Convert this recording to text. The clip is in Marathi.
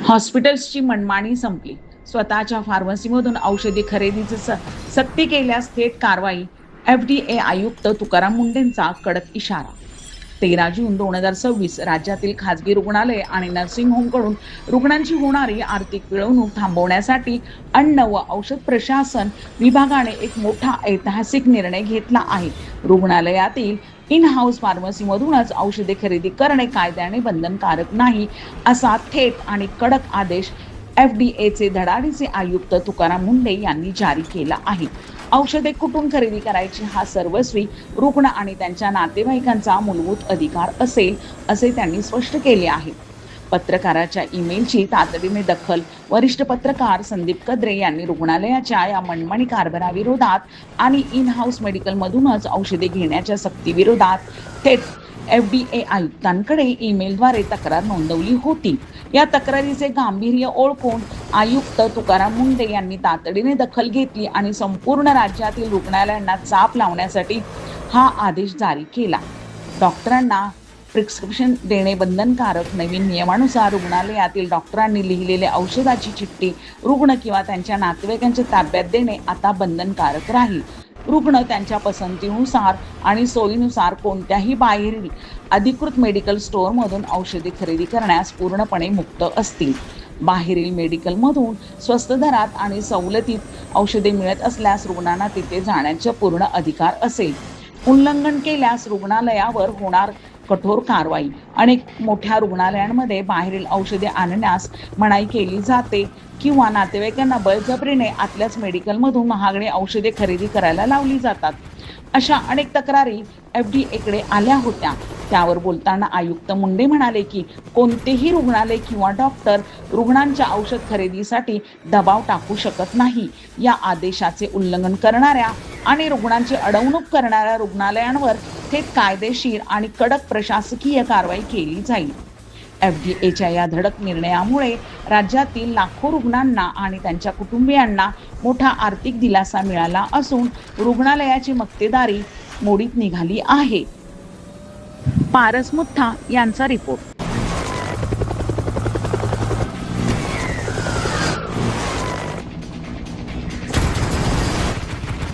हॉस्पिटल्सची मनमानी संपली. स्वतःच्या फार्मसीमधून औषधी खरेदीची सक्ती केल्यास थेट कारवाई. FDA आयुक्त तुकाराम मुंढेंचा कडक इशारा. 13 जून 2026 राज्यातील खासगी रुग्णालय आणि नर्सिंग होमकडून रुग्णांची होणारी आर्थिक पिळवणूक थांबवण्यासाठी अन्न व औषध प्रशासन विभागाने एक मोठा ऐतिहासिक निर्णय घेतला आहे. रुग्णालयातील इन हाऊस फार्मसीमधूनच औषधे खरेदी करणे कायद्याने बंधनकारक नाही, असा थेट आणि कडक आदेश FDAचे धडाडीचे आयुक्त तुकाराम मुंढे यांनी जारी केला आहे. औषधे कुठून खरेदी करायची हा सर्वस्वी रुग्ण आणि त्यांच्या नातेवाईकांचा मूलभूत अधिकार असेल, असे त्यांनी स्पष्ट केले आहे. पत्रकाराच्या ईमेलची तातडीने दखल. वरिष्ठ पत्रकार संदीप कद्रे यांनी रुग्णालयाच्या या मनमानी कारभाराविरोधात आणि इन हाऊस मेडिकलमधूनच औषधे घेण्याच्या सक्तीविरोधात थेट FDA आयुक्तांकडे ईमेलद्वारे तक्रार नोंदवली होती. या तक्रारीचे गांभीर्य ओळखून आयुक्त तुकाराम मुंढे यांनी तातडीने दखल घेतली आणि संपूर्ण राज्यातील रुग्णालयांना चाप लावण्यासाठी हा आदेश जारी केला. डॉक्टरांना प्रिस्क्रिप्शन देणे बंधनकारक. नवीन नियमानुसार रुग्णालयातील डॉक्टरांनी लिहिलेल्या औषधाची चिठ्ठी रुग्ण किंवा त्यांच्या नातेवाईकांच्या ताब्यात देणे आता बंधनकारक राहील. रुग्ण त्यांच्या पसंतीनुसार आणि सोयीनुसार कोणत्याही बाहेरील अधिकृत मेडिकल स्टोअरमधून औषधे खरेदी करण्यास पूर्णपणे मुक्त असतील. बाहेरील मेडिकलमधून स्वस्त दरात आणि सवलतीत औषधे मिळत असल्यास रुग्णांना तिथे जाण्याचा पूर्ण अधिकार असेल. उल्लंघन केल्यास रुग्णालयावर होणार कठोर कारवाई. अनेक मोठ्या रुग्णालयांमध्ये बाहेरील औषधे आणण्यास मनाई केली जाते किंवा नातेवाईकांना बळजबरीने आतल्याच मेडिकलमधून महागडी औषधे खरेदी करायला लावली जातात. अशा अनेक तक्रारी FDAकडे आल्या होत्या. त्यावर बोलताना आयुक्त मुंढे म्हणाले की कोणतेही रुग्णालय किंवा डॉक्टर रुग्णांच्या औषध खरेदीसाठी दबाव टाकू शकत नाही. या आदेशाचे उल्लंघन करणाऱ्या आणि रुग्णांची अडवणूक करणाऱ्या रुग्णालयांवर थेट कायदेशीर आणि कडक प्रशासकीय कारवाई केली जाईल. FDAच्या या धडक निर्णयामुळे राज्यातील लाखो रुग्णांना आणि त्यांच्या कुटुंबियांना मोठा आर्थिक दिलासा मिळाला असून रुग्णालयाची मक्तेदारी मोडीत निघाली आहे. पारस मुठ्ठा यांचा रिपोर्ट.